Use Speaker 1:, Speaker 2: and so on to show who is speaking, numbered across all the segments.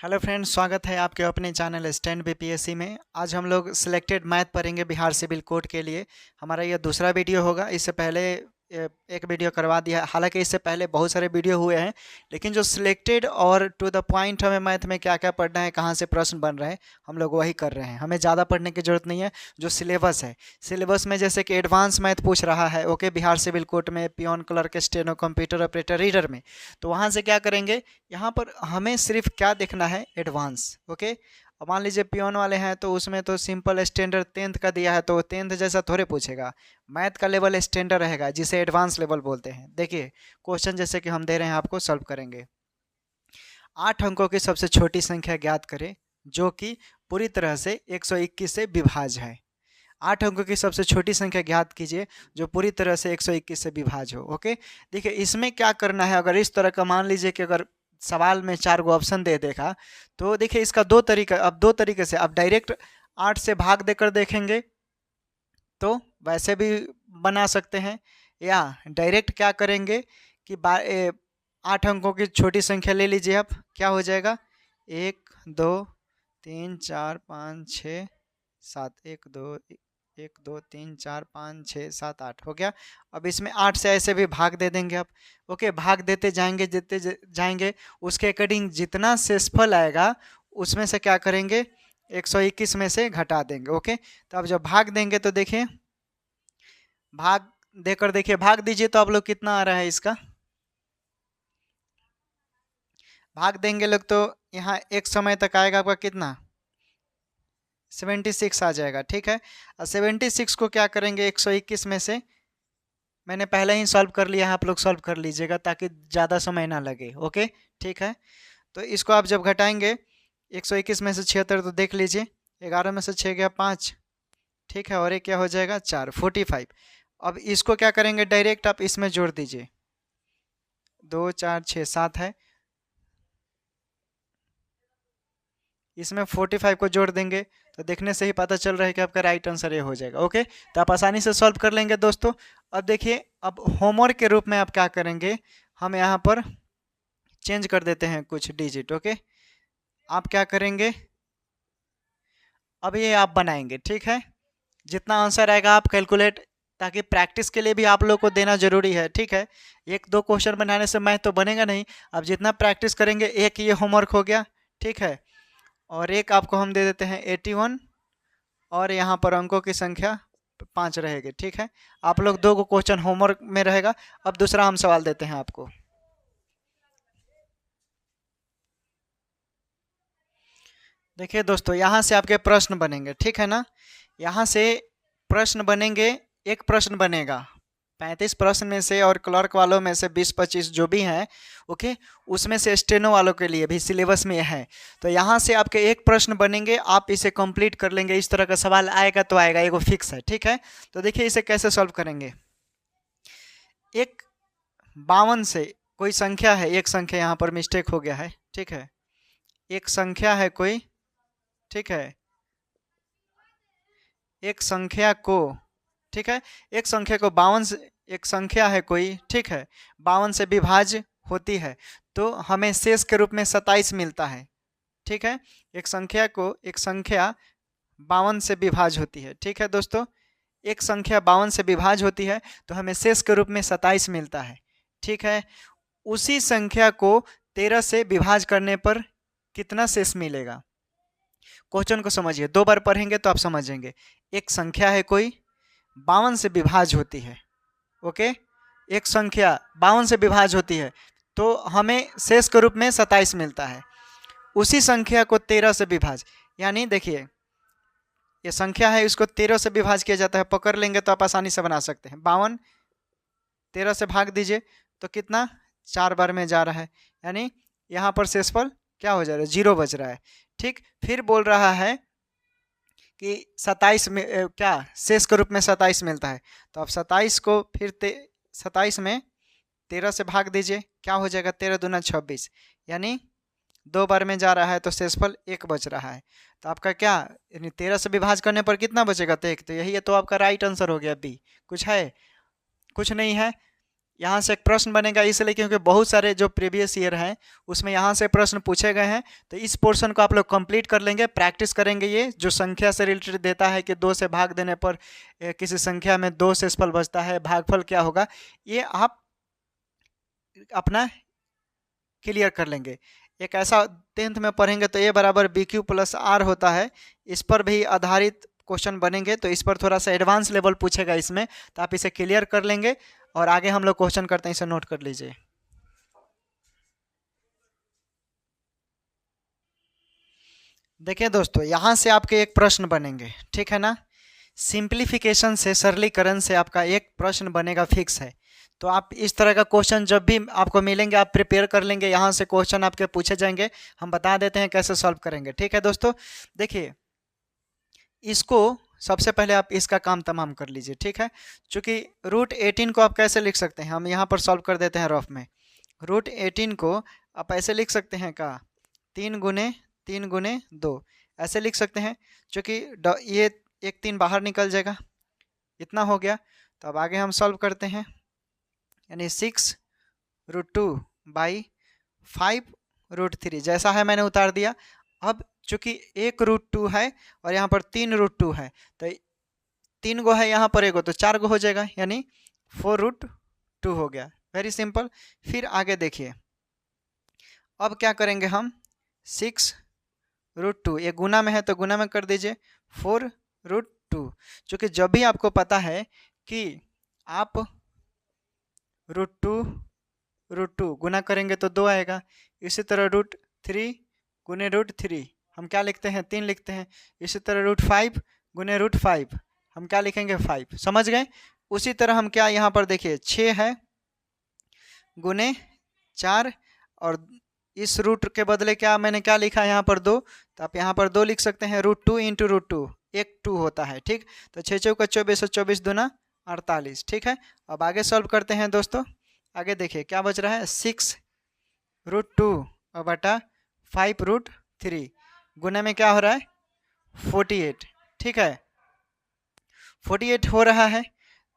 Speaker 1: Hello friends, स्वागत है आपके अपने चैनल स्टैंड बीपीएससी में। आज हम लोग सिलेक्टेड मैथ पढ़ेंगे बिहार सिविल कोड के लिए। हमारा यह दूसरा वीडियो होगा। इससे पहले एक वीडियो करवा दिया है। हालांकि इससे पहले बहुत सारे वीडियो हुए हैं, लेकिन जो सिलेक्टेड और टू द पॉइंट हमें मैथ में क्या क्या पढ़ना है, कहाँ से प्रश्न बन रहे हैं, हम लोग वही कर रहे हैं। हमें ज़्यादा पढ़ने की जरूरत नहीं है। जो सिलेबस है, सिलेबस में जैसे कि एडवांस मैथ पूछ रहा है, ओके, बिहार सिविल कोड में, peon clerk, steno, computer operator, reader में, तो वहाँ से क्या करेंगे, यहाँ पर हमें सिर्फ क्या देखना है, एडवांस। ओके, अब मान लीजिए पियोन वाले हैं तो उसमें तो सिंपल स्टैंडर्ड 10th का दिया है, तो 10th जैसा थोड़े पूछेगा। मैथ का लेवल स्टैंडर्ड रहेगा, जिसे एडवांस लेवल बोलते हैं। देखिए क्वेश्चन जैसे कि हम दे रहे हैं, आपको सॉल्व करेंगे। 8 अंकों की सबसे छोटी संख्या ज्ञात करें जो कि पूरी तरह से 121 से विभाज्य है। 8 अंकों की सबसे छोटी संख्या ज्ञात कीजिए जो पूरी तरह से 121 से विभाज्य हो। ओके, देखिए इसमें क्या करना है। अगर इस तरह का मान लीजिए कि अगर सवाल में 4 गो ऑप्शन दे देगा, तो देखिए इसका दो तरीके से आप डायरेक्ट 8 से भाग देकर देखेंगे तो वैसे भी बना सकते हैं, या डायरेक्ट क्या करेंगे कि 8 अंकों की छोटी संख्या ले लीजिए। आप क्या हो जाएगा, 1 2 3 4 5 6 7, 1 2 3 4 5 6 7 8 हो गया। अब इसमें 8 से ऐसे भी भाग दे देंगे आप। ओके, भाग देते जाएंगे, जाएंगे, उसके अकॉर्डिंग जितना शेषफल आएगा उसमें से क्या करेंगे, 121 में से घटा देंगे। ओके, तो अब जब भाग देंगे तो देखिए, भाग देकर देखिए, भाग दीजिए तो आप लोग कितना आ रहा है इसका, भाग देंगे लोग तो यहाँ एक समय तक आएगा आपका कितना, 76 आ जाएगा। ठीक है, और 76 को क्या करेंगे, 121 में से, मैंने पहले ही सॉल्व कर लिया है, आप लोग सॉल्व कर लीजिएगा ताकि ज़्यादा समय ना लगे। ओके, ठीक है, तो इसको आप जब घटाएंगे 121 में से 76, तो देख लीजिए 11 में से 6 गया 5, ठीक है, और एक क्या हो जाएगा 4, 45। अब इसको क्या करेंगे, डायरेक्ट आप इसमें जोड़ दीजिए, 2 4 6 7 है, इसमें 45 को जोड़ देंगे तो देखने से ही पता चल रहा है कि आपका राइट आंसर ये हो जाएगा। ओके, तो आप आसानी से सॉल्व कर लेंगे दोस्तों। अब देखिए, अब होमवर्क के रूप में आप क्या करेंगे, हम यहाँ पर चेंज कर देते हैं कुछ डिजिट। ओके, आप क्या करेंगे, अब ये आप बनाएंगे, ठीक है, जितना आंसर आएगा आप कैलकुलेट, ताकि प्रैक्टिस के लिए भी आप लोग को देना जरूरी है। ठीक है, एक दो क्वेश्चन बनाने से मैथ तो बनेगा नहीं। अब जितना प्रैक्टिस करेंगे, एक ये होमवर्क हो गया, ठीक है, और एक आपको हम दे देते हैं 81, और यहाँ पर अंकों की संख्या 5 रहेगी। ठीक है, आप लोग 2 को क्वेश्चन होमवर्क में रहेगा। अब दूसरा हम सवाल देते हैं आपको। देखिए दोस्तों, यहाँ से आपके प्रश्न बनेंगे, ठीक है ना, यहाँ से प्रश्न बनेंगे, एक प्रश्न बनेगा 35 प्रश्न में से, और क्लर्क वालों में से 20-25 जो भी हैं, ओके, उसमें से स्टेनो वालों के लिए भी सिलेबस में है। तो यहाँ से आपके एक प्रश्न बनेंगे, आप इसे कंप्लीट कर लेंगे। इस तरह का सवाल आएगा तो आएगा, एगो फिक्स है। ठीक है, तो देखिए इसे कैसे सॉल्व करेंगे। एक 52 से कोई संख्या है, एक संख्या यहाँ पर मिस्टेक हो गया है, ठीक है, एक संख्या है कोई, ठीक है, एक संख्या को, ठीक है, एक संख्या को 52 से, एक संख्या है कोई, ठीक है, 52 से विभाज्य होती है, तो हमें शेष के रूप में 27 मिलता है। ठीक है, एक संख्या को, एक संख्या 52 से विभाज्य होती है। ठीक है दोस्तों, एक संख्या 52 से विभाज्य होती है तो हमें शेष के रूप में 27 मिलता है। ठीक है, उसी संख्या को 13 से विभाज्य करने पर कितना शेष मिलेगा। क्वेश्चन को समझिए, 2 बार पढ़ेंगे तो आप समझेंगे। एक संख्या है कोई, 52 से विभाज्य होती है। ओके, एक संख्या 52 से विभाज्य होती है तो हमें शेष के रूप में 27 मिलता है। उसी संख्या को 13 से विभाज्य, यानी देखिए ये संख्या है, इसको 13 से विभाज्य किया जाता है। पकड़ लेंगे तो आप आसानी से बना सकते हैं। 52 13 से भाग दीजिए तो कितना, 4 बार में जा रहा है, यानी यहाँ पर शेषफल क्या हो जा रहा है, 0 बच रहा है। ठीक, फिर बोल रहा है कि 27 में क्या शेष के रूप में 27 मिलता है, तो आप 27 को फिर 27 में 13 से भाग दीजिए, क्या हो जाएगा, 13 दूना 26, यानी 2 बार में जा रहा है तो शेषफल 1 बच रहा है। तो आपका क्या, यानी 13 से विभाज्य करने पर कितना बचेगा, तो 1, तो यही है, तो आपका राइट आंसर हो गया बी। कुछ है, कुछ नहीं है। यहाँ से एक प्रश्न बनेगा, इसलिए क्योंकि बहुत सारे जो प्रीवियस ईयर हैं उसमें यहाँ से प्रश्न पूछे गए हैं। तो इस पोर्शन को आप लोग कंप्लीट कर लेंगे, प्रैक्टिस करेंगे। ये जो संख्या से रिलेटेड देता है कि 2 से भाग देने पर किसी संख्या में 2 शेषफल बचता है, भागफल क्या होगा, ये आप अपना क्लियर कर लेंगे। एक ऐसा 10th में पढ़ेंगे तो ए बराबर बी क्यू प्लस आर होता है, इस पर भी आधारित क्वेश्चन बनेंगे। तो इस पर थोड़ा सा एडवांस लेवल पूछेगा इसमें, तो आप इसे क्लियर कर लेंगे और आगे हम लोग क्वेश्चन करते हैं, इसे नोट कर लीजिए। देखिए दोस्तों, यहाँ से आपके एक प्रश्न बनेंगे, ठीक है ना। सिंप्लीफिकेशन से, सरलीकरण से आपका एक प्रश्न बनेगा, फिक्स है। तो आप इस तरह का क्वेश्चन जब भी आपको मिलेंगे आप प्रिपेयर कर लेंगे, यहाँ से क्वेश्चन आपके पूछे जाएंगे, हम बता देते हैं कैसे सॉल्व करेंगे, ठीक है दोस्तों। देखिए, इसको सबसे पहले आप इसका काम तमाम कर लीजिए, ठीक है। चूँकि √18 को आप कैसे लिख सकते हैं, हम यहाँ पर सॉल्व कर देते हैं रफ में। √18 को आप ऐसे लिख सकते हैं का 3 गुने 3 गुने 2 ऐसे लिख सकते हैं। चूँकि ये एक 3 बाहर निकल जाएगा, इतना हो गया। तो अब आगे हम सॉल्व करते हैं, यानी 6√2/5 √3 जैसा है मैंने उतार दिया। अब चूंकि 1√2 है और यहाँ पर 3√2 है, तो 3 गो है यहाँ पर, 1 गो तो 4 गो हो जाएगा, यानी 4√2 हो गया। Very simple. फिर आगे देखिए, अब क्या करेंगे हम, 6√2 ये गुना में है तो गुना में कर दीजिए 4√2। चूँकि जब भी आपको पता है कि आप √2 गुना करेंगे तो 2 आएगा, इसी तरह √3 गुने √3 हम क्या लिखते हैं, 3 लिखते हैं। इसी तरह √5 गुने √5 हम क्या लिखेंगे, 5। समझ गए। उसी तरह हम क्या यहाँ पर देखिए 6 है गुने 4, और इस रूट के बदले क्या मैंने क्या लिखा है यहाँ पर 2, तो आप यहाँ पर 2 लिख सकते हैं। √2 इंटू √2 एक 2 होता है, ठीक। तो 6 चौका 24 और 24 दूना 48, ठीक है। अब आगे सॉल्व करते हैं दोस्तों। आगे देखिए क्या बच रहा है, 6√2 बटा 5√3 गुने में क्या हो रहा है, 48, ठीक है। 48 हो रहा है।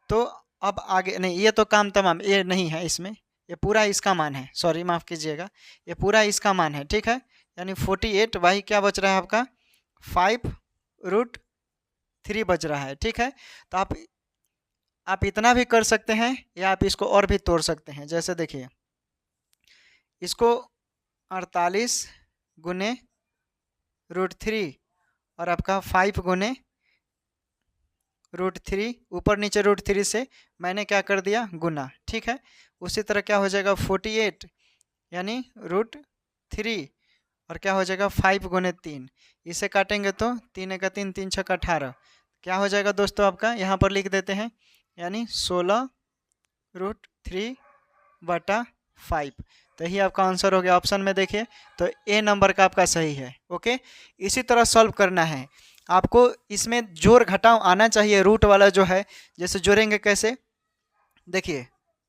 Speaker 1: तो अब आगे नहीं, ये तो काम तमाम, ये नहीं है इसमें, ये पूरा इसका मान है, सॉरी माफ़ कीजिएगा, ये पूरा इसका मान है, ठीक है। यानी 48 वही क्या बच रहा है आपका, 5√3 बच रहा है, ठीक है। तो आप इतना भी कर सकते हैं या आप इसको और भी तोड़ सकते हैं। जैसे देखिए, इसको 48 गुने √3 और आपका 5 गुने √3, ऊपर नीचे √3 से मैंने क्या कर दिया, गुना, ठीक है। उसी तरह क्या हो जाएगा 48 यानी √3 और क्या हो जाएगा 5 गुने 3, इसे काटेंगे तो 3 एक 3 3 6 18 क्या हो जाएगा दोस्तों आपका, यहाँ पर लिख देते हैं, यानी 16√3 बटा 5। तो यही आपका आंसर हो गया। ऑप्शन में देखिए तो ए नंबर का आपका सही है। ओके, इसी तरह सॉल्व करना है आपको। इसमें जोड़ घटाव आना चाहिए, रूट वाला जो है। जैसे जोड़ेंगे कैसे, देखिए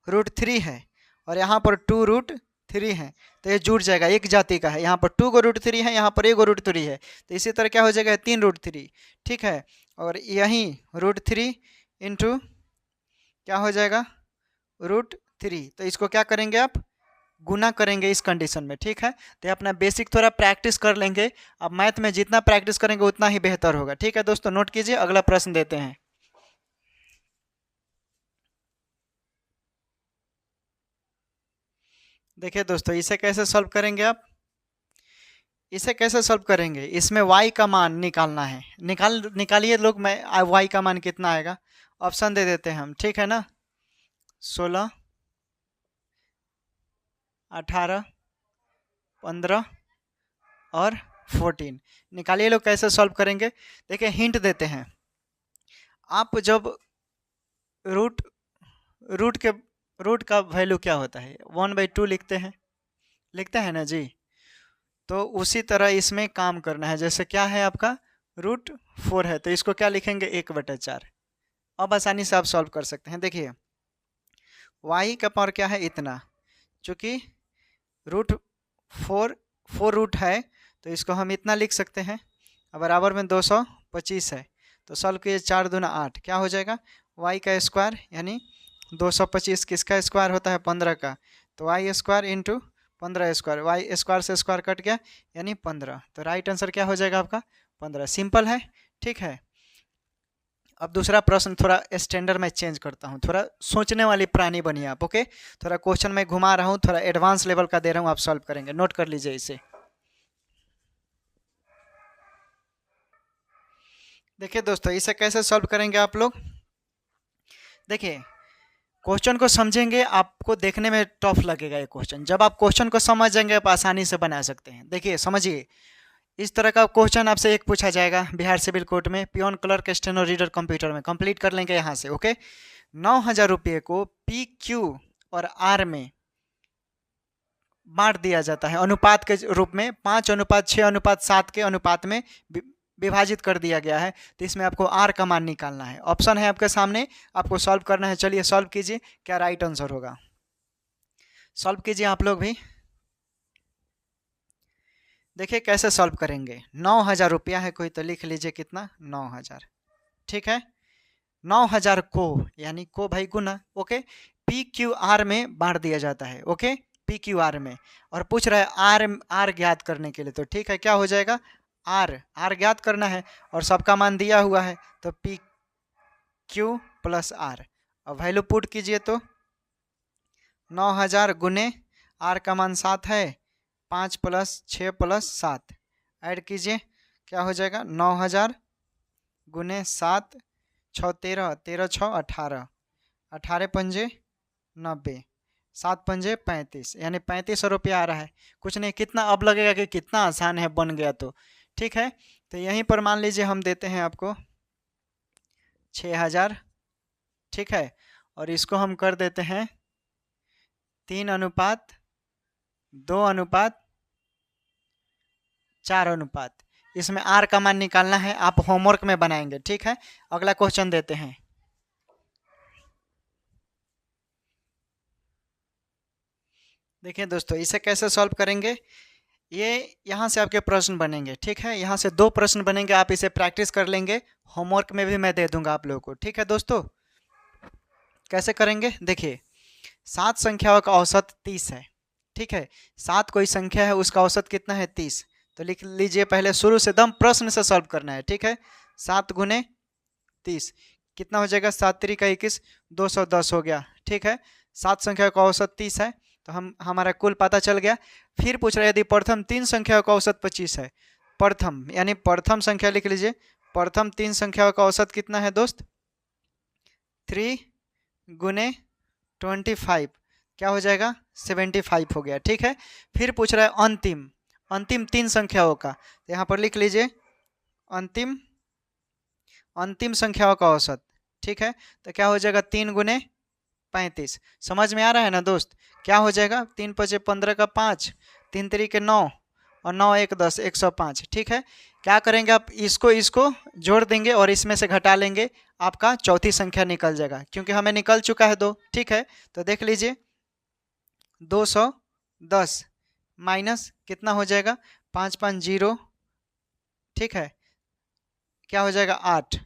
Speaker 1: √3 है और यहाँ पर 2√3 है, तो ये जुड़ जाएगा, एक जाति का है। यहाँ पर 2 को √3 है, यहाँ पर 1 √3 है, तो इसी तरह क्या हो जाएगा 3√3, ठीक है। और यहीं √3 इंटू क्या हो जाएगा √3, तो इसको क्या करेंगे आप, गुना करेंगे इस कंडीशन में, ठीक है। तो अपना बेसिक थोड़ा प्रैक्टिस कर लेंगे। अब मैथ में जितना प्रैक्टिस करेंगे उतना ही बेहतर होगा, ठीक है दोस्तों। नोट कीजिए, अगला प्रश्न देते हैं। देखिए दोस्तों, इसे कैसे सॉल्व करेंगे आप, इसे कैसे सॉल्व करेंगे, इसमें y का मान निकालना है। निकालिए लोग, मैं y का मान कितना आएगा, ऑप्शन दे देते हैं हम, ठीक है ना। 16, 18, 15 और 14 निकालिए लोग। कैसे सॉल्व करेंगे, देखिए हिंट देते हैं। आप जब रूट का वैल्यू क्या होता है, 1/2 लिखते हैं ना जी। तो उसी तरह इसमें काम करना है। जैसे क्या है आपका √4 है, तो इसको क्या लिखेंगे 1/4। अब आसानी से आप सॉल्व कर सकते हैं। देखिए y का पावर क्या है, इतना, चूँकि √4 रूट है तो इसको हम इतना लिख सकते हैं। बराबर में 225 है, तो सॉल्व कीजिए, 4 दूना 8 क्या हो जाएगा, y का स्क्वायर यानी 225 किसका स्क्वायर होता है? 15 का। तो Y square into 15 square, Y square से स्क्वायर कट गया यानी 15। तो राइट आंसर क्या हो जाएगा आपका? 15। सिंपल है, ठीक है। अब दूसरा प्रश्न थोड़ा स्टैंडर्ड में चेंज करता हूँ, थोड़ा सोचने वाली प्राणी बनिए आप, ओके। थोड़ा क्वेश्चन में घुमा रहा हूँ, थोड़ा एडवांस लेवल का दे रहा हूँ, आप सॉल्व करेंगे, नोट कर लीजिए इसे। देखिए दोस्तों, इसे कैसे सॉल्व करेंगे आप लोग? देखिए, क्वेश्चन को समझेंगे, आपको देखने में टफ लगेगा ये क्वेश्चन। जब आप क्वेश्चन को समझ जाएंगे आप आसानी से बना सकते हैं। देखिए समझिए, इस तरह का क्वेश्चन आपसे एक पूछा जाएगा बिहार सिविल कोर्ट में, peon clerk steno reader computer में। कंप्लीट कर लेंगे यहाँ से, ओके। 9,000 रुपये को पी क्यू और आर में बांट दिया जाता है, अनुपात के रूप में 5:6:7 के अनुपात में विभाजित कर दिया गया है। तो इसमें आपको आर का मान निकालना है। ऑप्शन है आपके सामने, आपको सॉल्व करना है। चलिए सॉल्व कीजिए, क्या राइट आंसर होगा? सॉल्व कीजिए आप लोग भी। देखिए कैसे सॉल्व करेंगे। 9,000 रुपया है कोई, तो लिख लीजिए कितना? 9,000, ठीक है। 9,000 को, यानी को भाई गुना, ओके, पी क्यू आर में बांट दिया जाता है, ओके, पी क्यू आर में। और पूछ रहा है आर ज्ञात करने के लिए, तो ठीक है, क्या हो जाएगा? आर ज्ञात करना है और सबका मान दिया हुआ है, तो पी क्यू प्लस आर। अब वैल्यू पुट कीजिए, तो 9,000 गुने आर का मान 7 है, 5 + 6 + 7 ऐड कीजिए, क्या हो जाएगा? 9,000 गुने 7, 6 13, 13 6 18, 18 पंजे 90, 7 पंजे 35, यानी 3500 रुपया आ रहा है। कुछ नहीं, कितना अब लगेगा कि कितना आसान है, बन गया तो ठीक है। तो यहीं पर मान लीजिए हम देते हैं आपको 6,000, ठीक है। और इसको हम कर देते हैं 3:2:4। इसमें आर का मान निकालना है, आप होमवर्क में बनाएंगे, ठीक है। अगला क्वेश्चन देते हैं। देखिए दोस्तों, इसे कैसे सॉल्व करेंगे? ये यहाँ से आपके प्रश्न बनेंगे, ठीक है। यहाँ से 2 प्रश्न बनेंगे, आप इसे प्रैक्टिस कर लेंगे। होमवर्क में भी मैं दे दूंगा आप लोगों को, ठीक है दोस्तों। कैसे करेंगे? देखिए, 7 संख्याओं का औसत 30 है, ठीक है। 7 कोई संख्या है, उसका औसत कितना है? 30। तो लिख लीजिए, पहले शुरू से दम प्रश्न से सॉल्व करना है, ठीक है। 7 गुने 30 कितना हो जाएगा? 7 3 का 21, 210 हो गया, ठीक है। 7 संख्या का औसत 30 है, तो हमारा कुल पता चल गया। फिर पूछ रहे यदि प्रथम 3 संख्याओं का औसत 25 है, प्रथम यानी प्रथम संख्या लिख लीजिए। प्रथम 3 संख्याओं का औसत कितना है दोस्त? 3 गुने 25, क्या हो जाएगा? 75 हो गया, ठीक है। फिर पूछ रहा है अंतिम 3 संख्याओं का, तो यहाँ पर लिख लीजिए अंतिम संख्याओं का औसत, ठीक है। तो क्या हो जाएगा? 3 गुने 35। समझ में आ रहा है ना दोस्त? क्या हो जाएगा? 3 × 15 का 5, 3 3 के 9 और 9 1 10, 105, ठीक है। क्या करेंगे आप? इसको जोड़ देंगे और इसमें से घटा लेंगे, आपका चौथी संख्या निकल जाएगा, क्योंकि हमें निकल चुका है 2, ठीक है। तो देख लीजिए 210 माइनस कितना हो जाएगा? 5 5 0, ठीक है। क्या हो जाएगा? 8।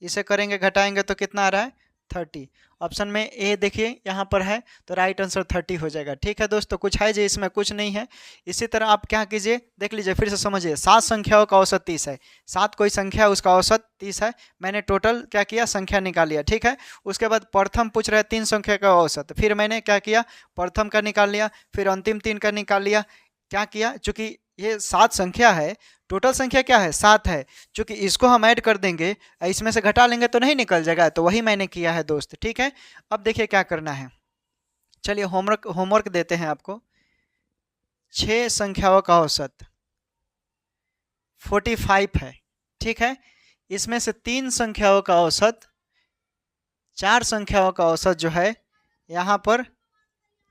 Speaker 1: इसे करेंगे, घटाएंगे तो कितना आ रहा है? 30। ऑप्शन में ए देखिए यहाँ पर है, तो राइट आंसर 30 हो जाएगा, ठीक है दोस्तों। कुछ है जी इसमें? कुछ नहीं है। इसी तरह आप क्या कीजिए, देख लीजिए, फिर से समझिए। 7 संख्याओं का औसत 30 है, 7 कोई संख्या है, उसका औसत 30 है। मैंने टोटल क्या किया? संख्या निकाल लिया, ठीक है। उसके बाद प्रथम पूछ रहे 3 संख्या का औसत, फिर मैंने क्या किया? प्रथम का निकाल लिया, फिर अंतिम 3 का निकाल लिया। क्या किया? चूंकि ये 7 संख्या है, टोटल संख्या क्या है? 7 है। चूंकि इसको हम ऐड कर देंगे, इसमें से घटा लेंगे तो नहीं निकल जाएगा, तो वही मैंने किया है दोस्त, ठीक है। अब देखिए क्या करना है। चलिए होमवर्क देते हैं आपको। 6 संख्याओं का औसत 45 है, ठीक है। इसमें से 3 संख्याओं का औसत, 4 संख्याओं का औसत जो है यहाँ पर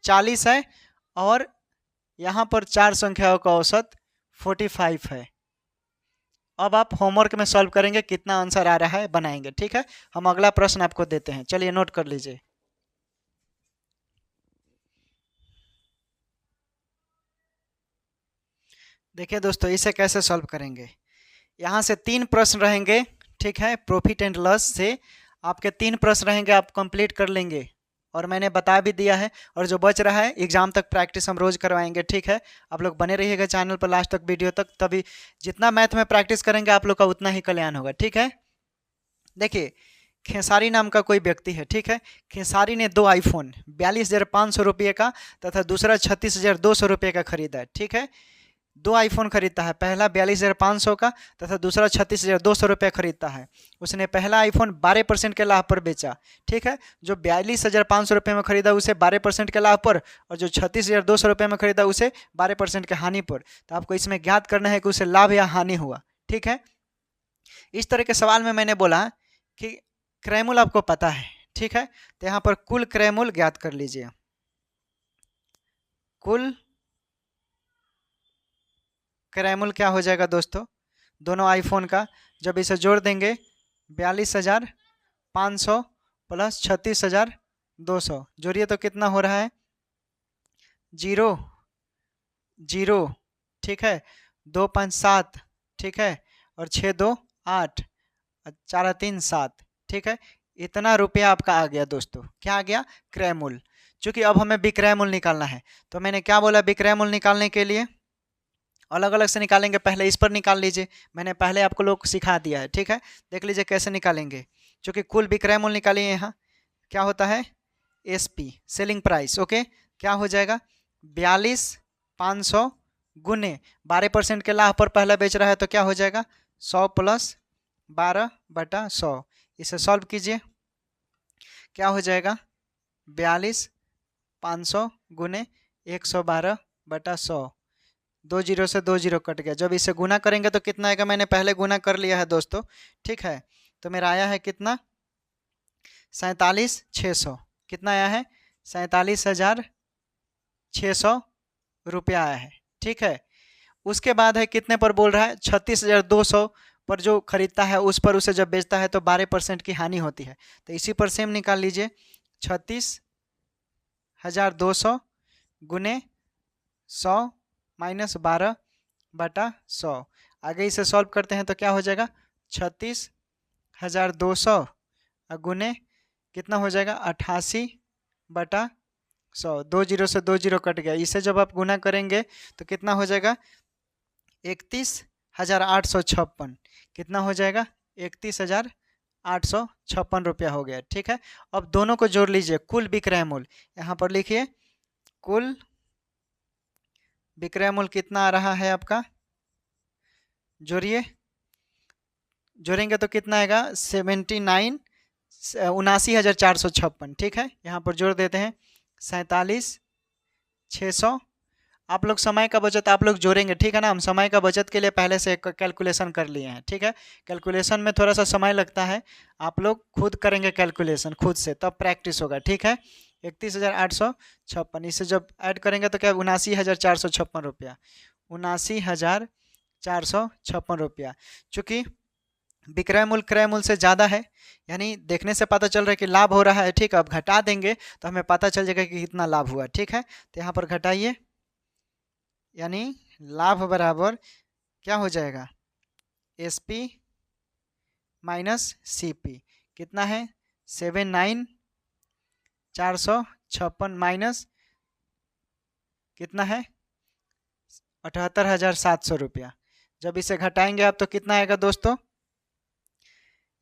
Speaker 1: 40 है, और यहाँ पर 4 संख्याओं का औसत 45 है। अब आप होमवर्क में सॉल्व करेंगे, कितना आंसर आ रहा है बनाएंगे, ठीक है। हम अगला प्रश्न आपको देते हैं, चलिए नोट कर लीजिए। देखिए दोस्तों, इसे कैसे सॉल्व करेंगे। यहाँ से 3 प्रश्न रहेंगे, ठीक है। प्रॉफिट एंड लॉस से आपके 3 प्रश्न रहेंगे, आप कंप्लीट कर लेंगे, और मैंने बता भी दिया है। और जो बच रहा है एग्जाम तक प्रैक्टिस हम रोज करवाएंगे, ठीक है। आप लोग बने रहिएगा चैनल पर लास्ट तक वीडियो तक, तभी जितना मैथ में प्रैक्टिस करेंगे आप लोग का उतना ही कल्याण होगा, ठीक है। देखिए खेसारी नाम का कोई व्यक्ति है, ठीक है। खेसारी ने 2 आईफोन 42,500 रुपये का तथा दूसरा 36,200 रुपये का खरीदा है, ठीक है। 2 आईफोन खरीदता है, पहला 42,500 का तथा दूसरा 36,200 रुपये खरीदता है। उसने पहला आईफोन 12% के लाभ पर बेचा, ठीक है। जो 42,500 रुपये में खरीदा उसे 12% के लाभ पर, और जो 36,200 रुपये में खरीदा उसे 12% के हानि पर। तो आपको इसमें ज्ञात करना है कि उसे लाभ या हानि हुआ, ठीक है। इस तरह के सवाल में मैंने बोला कि क्रय मूल्य आपको पता है, ठीक है। तो यहाँ पर कुल क्रय मूल्य ज्ञात कर लीजिए। कुल क्रय मूल्य क्या हो जाएगा दोस्तों, दोनों आईफोन का जब इसे जोड़ देंगे 42,500 प्लस 36,200 जोड़िए तो कितना हो रहा है 0 0, ठीक है। 2 5 7, ठीक है। और 6 2 8, 4 3 7, ठीक है। इतना रुपया आपका आ गया दोस्तों। क्या आ गया, क्रय मूल्य। चूंकि अब हमें विक्रय मूल्य निकालना है तो मैंने क्या बोला, विक्रय मूल्य निकालने के लिए अलग अलग से निकालेंगे। पहले इस पर निकाल लीजिए, मैंने पहले आपको लोग को सिखा दिया है, ठीक है। देख लीजिए कैसे निकालेंगे। चूंकि कुल विक्रय मूल्य निकालिए, यहाँ क्या होता है एसपी सेलिंग प्राइस, ओके। क्या हो जाएगा 42,500 गुने 12% के लाभ पर पहला बेच रहा है तो क्या हो जाएगा 100 प्लस 12/100। इसे सॉल्व कीजिए, क्या हो जाएगा 42,500 गुने 112/100। 2 जीरो से 2 जीरो कट गया। जब इसे गुना करेंगे तो कितना आएगा, मैंने पहले गुना कर लिया है दोस्तों, ठीक है। तो मेरा आया है कितना 47,600। कितना आया है 47,600 रुपया आया है, ठीक है। उसके बाद है कितने पर बोल रहा है 36,200 पर जो खरीदता है उस पर उसे जब बेचता है तो 12% की हानि होती है। तो इसी पर सेम निकाल लीजिए 36,200 गुने 100 माइनस 12/100। आगे इसे सॉल्व करते हैं तो क्या हो जाएगा 36,200 गुने कितना हो जाएगा 88/100। 2 जीरो से 2 जीरो कट गया। इसे जब आप गुना करेंगे तो कितना हो जाएगा 31,856। कितना हो जाएगा 31,856 रुपया हो गया, ठीक है। अब दोनों को जोड़ लीजिए, कुल विक्रय मूल्य यहाँ पर लिखिए। कुल विक्रय मूल्य कितना आ रहा है आपका, जोड़िए, जोड़ेंगे तो कितना आएगा 79,79,456, ठीक है। यहाँ पर जोड़ देते हैं 47,600। आप लोग समय का बचत आप लोग जोड़ेंगे, ठीक है ना। हम समय का बचत के लिए पहले से कैलकुलेशन कर लिए हैं, ठीक है। कैलकुलेशन में थोड़ा सा समय लगता है, आप लोग खुद करेंगे कैलकुलेशन खुद से, तब प्रैक्टिस होगा, ठीक है। 31,856 इसे जब ऐड करेंगे तो क्या 79,456 रुपया, 79,456 रुपया। चूँकि विक्रय मूल्य क्रय मूल्य से ज़्यादा है, यानी देखने से पता चल रहा है कि लाभ हो रहा है, ठीक है। अब घटा देंगे तो हमें पता चल जाएगा कि कितना लाभ हुआ, ठीक है। तो यहाँ पर घटाइए, यानी लाभ बराबर क्या हो जाएगा एसपी माइनस सीपी। कितना है 79,456 माइनस कितना है 78,700 रुपया। जब इसे घटाएंगे आप तो कितना आएगा दोस्तों,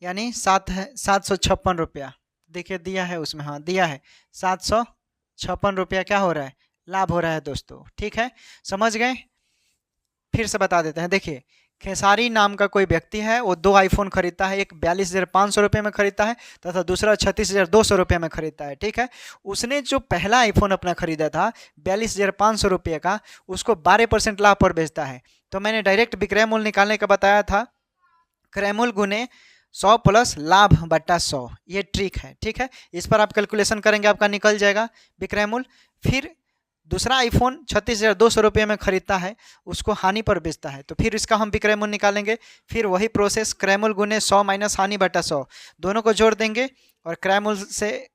Speaker 1: यानी 756 रुपया। देखिए दिया है उसमें, हाँ दिया है 756 रुपया क्या हो रहा है लाभ हो रहा है दोस्तों, ठीक है। समझ गए, फिर से बता देते हैं। देखिए खेसारी नाम का कोई व्यक्ति है, वो 2 आईफोन खरीदता है, एक 42,500 रुपये में खरीदता है तथा दूसरा 36,200 रुपये में खरीदता है, ठीक है। उसने जो पहला आईफोन अपना खरीदा था 42,500 रुपये का, उसको 12% लाभ पर बेचता है। तो मैंने डायरेक्ट विक्रय मूल्य निकालने का बताया था, क्रय मूल्य गुने 100 प्लस लाभ बट्टा 100, ये ट्रिक है, ठीक है। इस पर आप कैलकुलेशन करेंगे, आपका निकल जाएगा विक्रय मूल्य। फिर दूसरा आईफोन 36,200 रुपये में खरीदता है, उसको हानि पर बेचता है, तो फिर इसका हम विक्रय मूल्य निकालेंगे। फिर वही प्रोसेस क्रय मूल्य गुने 100 माइनस हानि बटा 100, दोनों को जोड़ देंगे और क्रय मूल्य से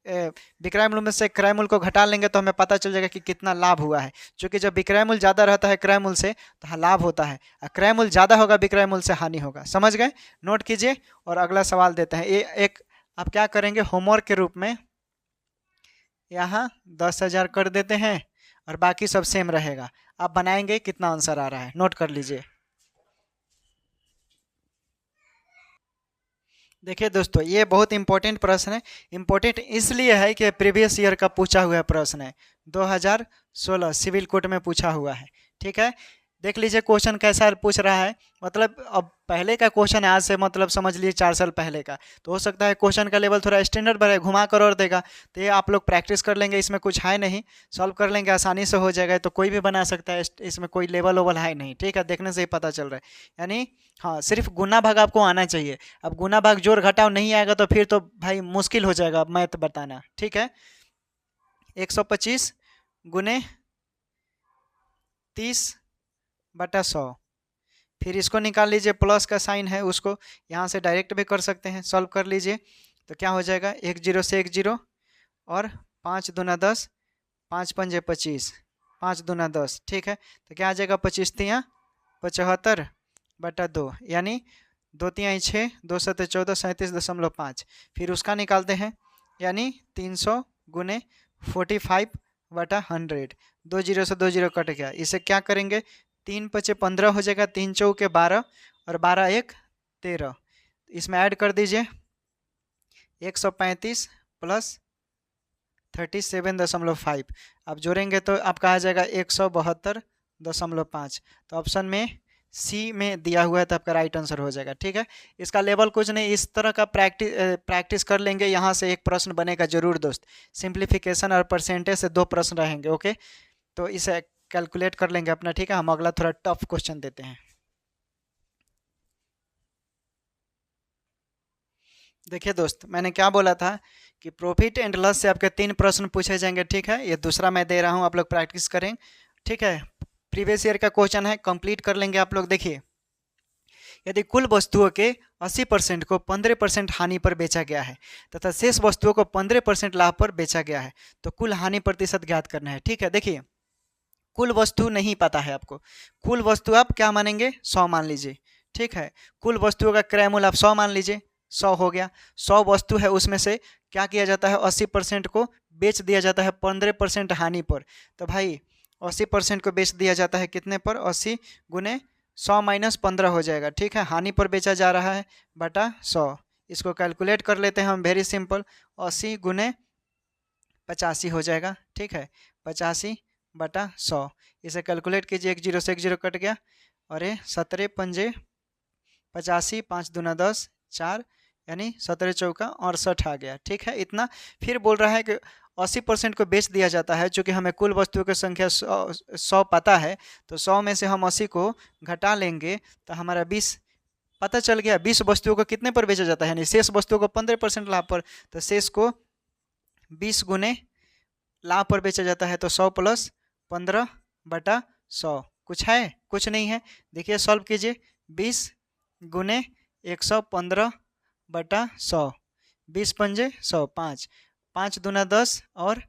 Speaker 1: विक्रय मूल्य में से क्रय मूल्य को घटा लेंगे तो हमें पता चल जाएगा कि कितना लाभ हुआ है। क्योंकि जब विक्रय मूल्य ज़्यादा रहता है क्रय मूल्य से तो लाभ होता है, और क्रय मूल्य ज़्यादा होगा विक्रय मूल्य से हानि होगा। समझ गए, नोट कीजिए। और अगला सवाल देते हैं। एक आप क्या करेंगे होमवर्क के रूप में, यहाँ 10,000 कर देते हैं और बाकी सब सेम रहेगा। आप बनाएंगे कितना आंसर आ रहा है, नोट कर लीजिए। देखिए दोस्तों, ये बहुत इंपॉर्टेंट प्रश्न है। इंपॉर्टेंट इसलिए है कि प्रीवियस ईयर का पूछा हुआ प्रश्न है, 2016 सिविल कोड में पूछा हुआ है। ठीक है, देख लीजिए क्वेश्चन कैसा पूछ रहा है। मतलब अब पहले का क्वेश्चन है, आज से मतलब समझ लीजिए 4 साल पहले का, तो हो सकता है क्वेश्चन का लेवल थोड़ा स्टैंडर्ड बढ़े, घुमा कर और देगा। तो ये आप लोग प्रैक्टिस कर लेंगे, इसमें कुछ है नहीं, सॉल्व कर लेंगे आसानी से हो जाएगा। तो कोई भी बना सकता है, इसमें कोई लेवल ओवल है नहीं। ठीक है, देखने से ही पता चल रहा है। यानी हाँ, सिर्फ गुना भाग आपको आना चाहिए। अब गुना भाग जोड़ घटाव नहीं आएगा तो फिर तो भाई मुश्किल हो जाएगा मैथ बताना। ठीक है, 125 गुने 30/100, फिर इसको निकाल लीजिए, प्लस का साइन है उसको यहाँ से डायरेक्ट भी कर सकते हैं, सॉल्व कर लीजिए। तो क्या हो जाएगा, 1 0 से 1 0 और 5 दूना 10, 5 पंजे 25, 5 दूना 10। ठीक है, तो क्या आ जाएगा, 25 तियाँ 75/2, यानी 2 तियाँ 6, 2 सत्ते 14, 37.5। फिर उसका निकालते हैं, यानी 300 गुने 45/100। 2 0 से 2 0 कट गया। इसे क्या करेंगे, 3 5 15 हो जाएगा, 3 चौके 12 और 12 1 13। इसमें ऐड कर दीजिए, 135 प्लस 37.5। अब जोड़ेंगे तो आपका आ जाएगा 172.5। तो ऑप्शन में सी में दिया हुआ है, तो आपका राइट आंसर हो जाएगा। ठीक है, इसका लेवल कुछ नहीं, इस तरह का प्रैक्टिस कर लेंगे। यहाँ से एक प्रश्न बनेगा जरूर दोस्त, सिंप्लीफिकेशन और परसेंटेज से 2 प्रश्न रहेंगे। ओके, तो इसे कैलकुलेट कर लेंगे अपना। ठीक है, हम अगला थोड़ा टफ क्वेश्चन देते हैं। देखिए दोस्त, मैंने क्या बोला था कि प्रॉफिट एंड लॉस से आपके 3 प्रश्न पूछे जाएंगे। ठीक है, ये दूसरा मैं दे रहा हूँ, आप लोग प्रैक्टिस करें। ठीक है, प्रीवियस ईयर का क्वेश्चन है, कंप्लीट कर लेंगे आप लोग। देखिए, यदि कुल वस्तुओं के 80% को 15% हानि पर बेचा गया है तथा शेष वस्तुओं को 15% लाभ पर बेचा गया है, तो कुल हानि प्रतिशत ज्ञात करना है। ठीक है, देखिए कुल वस्तु नहीं पता है आपको, कुल वस्तु आप क्या मानेंगे, 100 मान लीजिए। ठीक है, कुल वस्तुओं का क्रय मूल्य आप 100 मान लीजिए, 100 हो गया। 100 वस्तु है, उसमें से क्या किया जाता है, 80% को बेच दिया जाता है 15% हानि पर। तो भाई 80% को बेच दिया जाता है कितने पर, 80 गुने 100 माइनस 15 हो जाएगा। ठीक है, हानि पर बेचा जा रहा है बटा 100। इसको कैलकुलेट कर लेते हैं हम, वेरी सिंपल, 80 गुने 85 हो जाएगा। ठीक है, 85/100। इसे कैलकुलेट कीजिए, 1 0 से 1 0 कट गया, और ये 17 पंजे 85, 5 दूना 10, 4, यानी 17 चौका 68 आ गया। ठीक है, इतना। फिर बोल रहा है कि 80% को बेच दिया जाता है। चूँकि हमें कुल वस्तुओं की संख्या 100 पता है, तो 100 में से हम 80 को घटा लेंगे तो हमारा 20 पता चल गया। 20 वस्तुओं को कितने पर बेचा जाता है, यानी शेष वस्तुओं को 15% लाभ पर, तो शेष को 20 गुने लाभ पर बेचा जाता है, तो 100 प्लस 15/100। कुछ है, कुछ नहीं है। देखिए सॉल्व कीजिए, 20 गुने 115/100, 20 पंजे 100, 5 5 दूना 10 और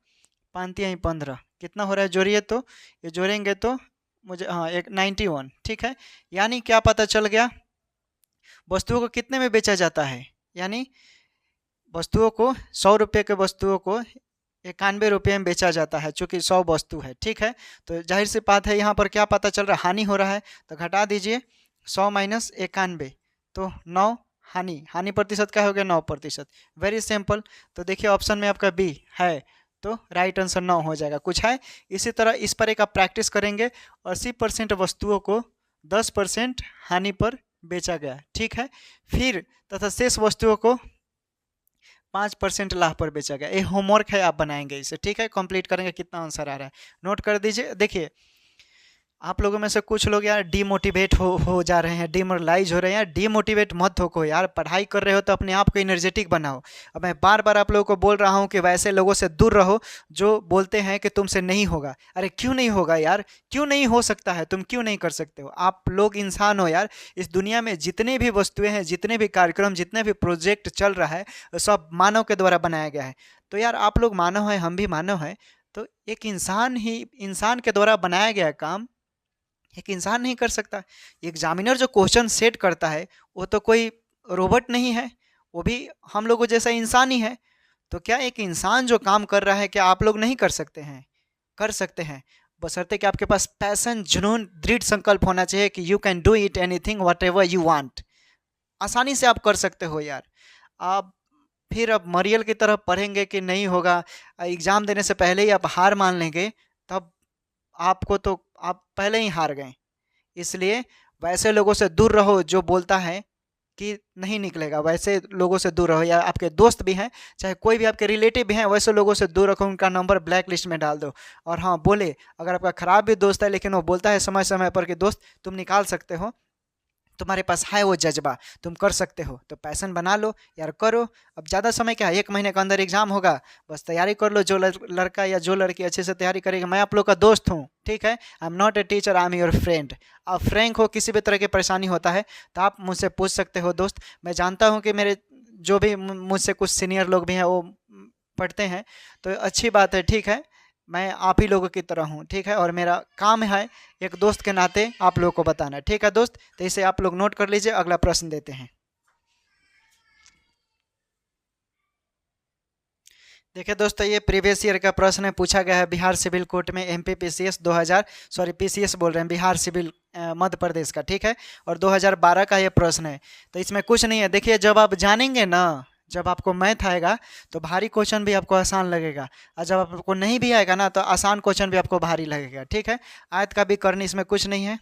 Speaker 1: 5 तिहाई 15, कितना हो रहा है, जोड़िए। तो ये जोड़ेंगे तो मुझे हाँ 91। ठीक है, यानी क्या पता चल गया, वस्तुओं को कितने में बेचा जाता है, यानी वस्तुओं को 100 रुपये के वस्तुओं को 91 रुपये में बेचा जाता है, चूँकि 100 वस्तु है। ठीक है, तो जाहिर सी बात है, यहाँ पर क्या पता चल रहा है, हानि हो रहा है। तो घटा दीजिए, 100 माइनस 91, तो 9 हानि। हानि प्रतिशत क्या हो गया, 9%। Very simple. तो देखिए ऑप्शन में आपका बी है, तो राइट आंसर 9 हो जाएगा। कुछ है, इसी तरह इस पर एक आप प्रैक्टिस करेंगे। 80% वस्तुओं को 10% हानि पर बेचा गया। ठीक है, फिर तथा शेष वस्तुओं को 5% लाभ पर बेचा गया। ये होमवर्क है, आप बनाएंगे इसे। ठीक है, कंप्लीट करेंगे, कितना आंसर आ रहा है नोट कर दीजिए। देखिए आप लोगों में से कुछ लोग यार डीमोटिवेट हो जा रहे हैं, डिमोरलाइज हो रहे हैं। यार डीमोटिवेट मत हो यार, पढ़ाई कर रहे हो तो अपने आप को एनर्जेटिक बनाओ। अब मैं बार बार आप लोगों को बोल रहा हूँ कि वैसे लोगों से दूर रहो जो बोलते हैं कि तुमसे नहीं होगा। अरे क्यों नहीं होगा यार, क्यों नहीं हो सकता है, तुम क्यों नहीं कर सकते हो। आप लोग इंसान हो यार। इस दुनिया में जितने भी वस्तुएं हैं, जितने भी कार्यक्रम, जितने भी प्रोजेक्ट चल रहा है, सब मानव के द्वारा बनाया गया है। तो यार आप लोग मानव हैं, हम भी मानव हैं। तो एक इंसान के द्वारा बनाया गया काम एक इंसान नहीं कर सकता। एग्जामिनर जो क्वेश्चन सेट करता है वो तो कोई रोबोट नहीं है, वो भी हम लोगों जैसा इंसान ही है। तो क्या एक इंसान जो काम कर रहा है क्या आप लोग नहीं कर सकते हैं? कर सकते हैं, बशर्ते कि आपके पास पैशन, जुनून, दृढ़ संकल्प होना चाहिए कि you can do it anything what ever you want. आसानी से आप कर सकते हो यार। आप फिर अब मरियल की तरह पढ़ेंगे कि नहीं होगा, एग्ज़ाम देने से पहले ही आप हार मान लेंगे, तब आपको तो आप पहले ही हार गए। इसलिए वैसे लोगों से दूर रहो जो बोलता है कि नहीं निकलेगा, वैसे लोगों से दूर रहो। या आपके दोस्त भी हैं, चाहे कोई भी आपके रिलेटिव भी हैं, वैसे लोगों से दूर रखो, उनका नंबर ब्लैक लिस्ट में डाल दो। और हाँ, बोले अगर आपका ख़राब भी दोस्त है लेकिन वो बोलता है समय समय पर कि दोस्त तुम निकाल सकते हो, तुम्हारे पास है वो जज्बा, तुम कर सकते हो, तो पैशन बना लो यार, करो। अब ज़्यादा समय क्या है, 1 महीने के अंदर एग्जाम होगा, बस तैयारी कर लो। जो लड़का या जो लड़की अच्छे से तैयारी करेगा, मैं आप लोग का दोस्त हूँ, ठीक है। I am not a teacher, I am your friend. आप फ्रैंक हो, किसी भी तरह की परेशानी होता है तो आप मुझसे पूछ सकते हो दोस्त। मैं जानता हूँ कि मेरे जो भी मुझसे कुछ सीनियर लोग भी हैं वो पढ़ते हैं, तो अच्छी बात है, ठीक है। मैं आप ही लोगों की तरह हूँ, ठीक है, और मेरा काम है एक दोस्त के नाते आप लोगों को बताना, ठीक है दोस्त। तो इसे आप लोग नोट कर लीजिए। अगला प्रश्न देते हैं। देखिए दोस्तों, ये प्रीवियस ईयर का प्रश्न है, पूछा गया है बिहार सिविल कोर्ट में, एमपीपीसीएस 2000, सॉरी पीसीएस बोल रहे हैं, बिहार सिविल मध्य प्रदेश का, ठीक है। और 2012 का ये प्रश्न है। तो इसमें कुछ नहीं है। देखिए, जब आप जानेंगे ना, जब आपको मैथ आएगा तो भारी क्वेश्चन भी आपको आसान लगेगा, और जब आपको नहीं भी आएगा ना तो आसान क्वेश्चन भी आपको भारी लगेगा, ठीक है। आयत का भी करनी इसमें कुछ नहीं है।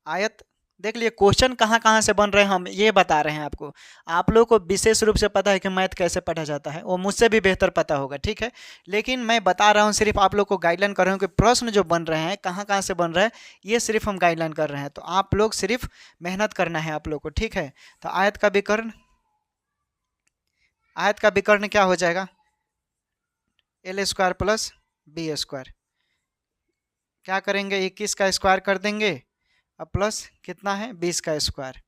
Speaker 1: आयत देख लिए, क्वेश्चन कहाँ कहाँ से बन रहे हैं हम ये बता रहे हैं आपको। आप लोगों को विशेष रूप से पता है कि मैथ कैसे पढ़ा जाता है, वो मुझसे भी बेहतर पता होगा, ठीक है। लेकिन मैं बता रहा हूँ, सिर्फ आप लोग को गाइडलाइन कर रहा हूँ कि प्रश्न जो बन रहे हैं कहाँ कहाँ से बन रहे हैं, ये सिर्फ हम गाइडलाइन कर रहे हैं। तो आप लोग सिर्फ मेहनत करना है आप लोग को, ठीक है। तो आयत का विकर्ण, आयत का विकर्ण क्या हो जाएगा? L square plus B square. क्या करेंगे, 21 का स्क्वायर कर देंगे, अब प्लस कितना है 20 का स्क्वायर,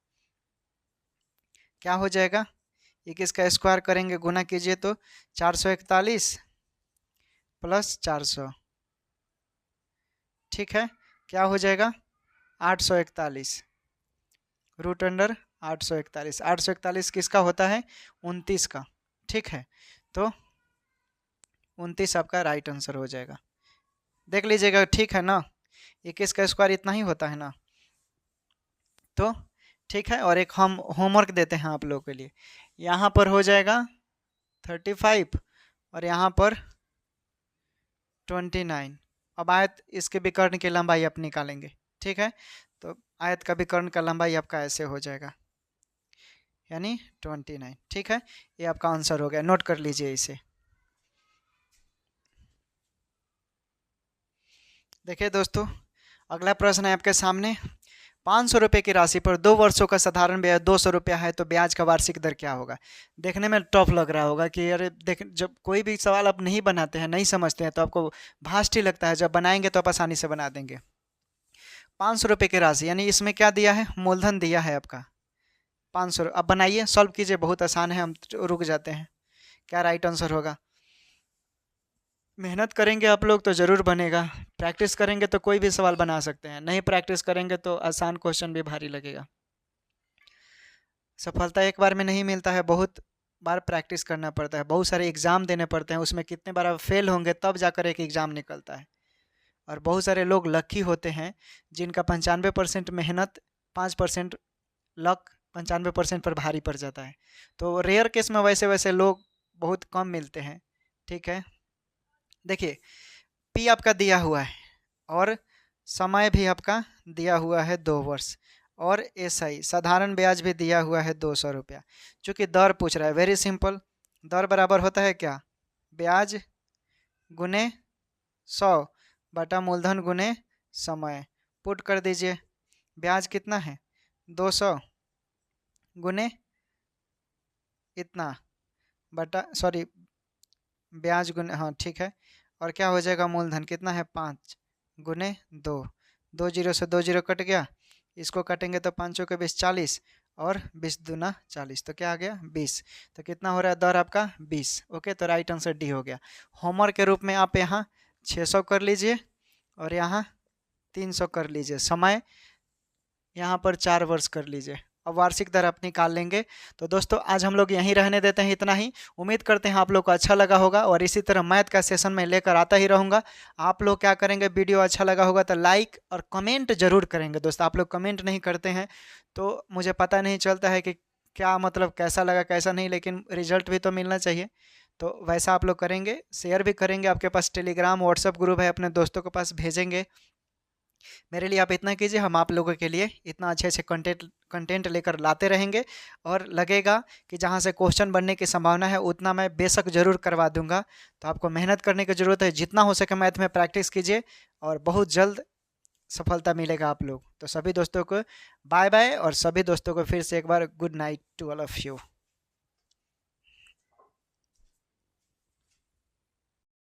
Speaker 1: क्या हो जाएगा? 21 का स्क्वायर करेंगे, गुना कीजिए तो 441 प्लस 400, ठीक है। क्या हो जाएगा? 841 रूट अंडर 841। 841 किसका होता है? 29 का, ठीक है। तो 29 आपका राइट आंसर हो जाएगा। देख लीजिएगा, ठीक है ना। 21 का स्क्वायर इतना ही होता है ना, तो ठीक है। और एक हम होमवर्क देते हैं आप लोगों के लिए। यहाँ पर हो जाएगा 35 और यहाँ पर 29। अब आयत इसके विकर्ण की लंबाई आप निकालेंगे, ठीक है। तो आयत का विकर्ण का लंबाई आपका ऐसे हो जाएगा, यानी 29, ठीक है। ये आपका आंसर हो गया, नोट कर लीजिए इसे। देखिए दोस्तों, अगला प्रश्न है आपके सामने। 500 रुपये की राशि पर 2 वर्षों का साधारण ब्याज 200 रुपया है, तो ब्याज का वार्षिक दर क्या होगा? देखने में टफ लग रहा होगा कि अरे देख, जब कोई भी सवाल आप नहीं बनाते हैं, नहीं समझते हैं, तो आपको भास्ट ही लगता है। जब बनाएंगे तो आप आसानी से बना देंगे। 500 रुपये की राशि, यानी इसमें क्या दिया है? मूलधन दिया है आपका 500। अब बनाइए, सॉल्व कीजिए, बहुत आसान है, हम रुक जाते हैं। क्या राइट आंसर होगा? मेहनत करेंगे आप लोग तो ज़रूर बनेगा। प्रैक्टिस करेंगे तो कोई भी सवाल बना सकते हैं, नहीं प्रैक्टिस करेंगे तो आसान क्वेश्चन भी भारी लगेगा। सफलता एक बार में नहीं मिलता है, बहुत बार प्रैक्टिस करना पड़ता है, बहुत सारे एग्ज़ाम देने पड़ते हैं, उसमें कितने बार आप फेल होंगे तब जाकर एक एग्ज़ाम निकलता है। और बहुत सारे लोग लकी होते हैं जिनका 95% मेहनत, 5% लक, 95% पर भारी पड़ जाता है। तो रेयर केस में वैसे वैसे लोग बहुत कम मिलते हैं, ठीक है। देखिए, पी आपका दिया हुआ है और समय भी आपका दिया हुआ है 2 वर्ष, और एसआई साधारण ब्याज भी दिया हुआ है 200 रुपया। चूँकि दर पूछ रहा है, वेरी सिंपल, दर बराबर होता है क्या? ब्याज गुने 100 बटा मूलधन गुने समय। पुट कर दीजिए, ब्याज कितना है? 200 गुने इतना बटा, सॉरी ब्याज गुने, हाँ ठीक है। और क्या हो जाएगा? मूलधन कितना है? 5 गुने 2, 2 जीरो से 2 जीरो कट गया, इसको काटेंगे तो 5 के 20 40, और 20 दूना 40, तो क्या आ गया? 20। तो कितना हो रहा है दर आपका? 20। ओके, तो राइट आंसर डी हो गया। होमवर्क के रूप में आप यहाँ 600 कर लीजिए और यहाँ 300 कर लीजिए। समय यहाँ पर 4 वर्ष कर लीजिए। अब वार्षिक दर आप निकाल लेंगे। तो दोस्तों आज हम लोग यहीं रहने देते हैं, इतना ही। उम्मीद करते हैं आप लोग को अच्छा लगा होगा और इसी तरह मैथ का सेशन मैं लेकर आता ही रहूँगा। आप लोग क्या करेंगे, वीडियो अच्छा लगा होगा तो लाइक और कमेंट ज़रूर करेंगे दोस्त। आप लोग कमेंट नहीं करते हैं तो मुझे पता नहीं चलता है कि क्या मतलब कैसा लगा कैसा नहीं, लेकिन रिजल्ट भी तो मिलना चाहिए। तो वैसा आप लोग करेंगे, शेयर भी करेंगे, आपके पास टेलीग्राम व्हाट्सएप ग्रुप है, अपने दोस्तों के पास भेजेंगे। मेरे लिए आप इतना कीजिए, हम आप लोगों के लिए इतना अच्छे अच्छे कंटेंट कंटेंट लेकर लाते रहेंगे। और लगेगा कि जहाँ से क्वेश्चन बनने की संभावना है उतना मैं बेशक ज़रूर करवा दूंगा। तो आपको मेहनत करने की ज़रूरत है, जितना हो सके मैथ में प्रैक्टिस कीजिए और बहुत जल्द सफलता मिलेगा आप लोग। तो सभी दोस्तों को बाय बाय, और सभी दोस्तों को फिर से एक बार good night to all of you.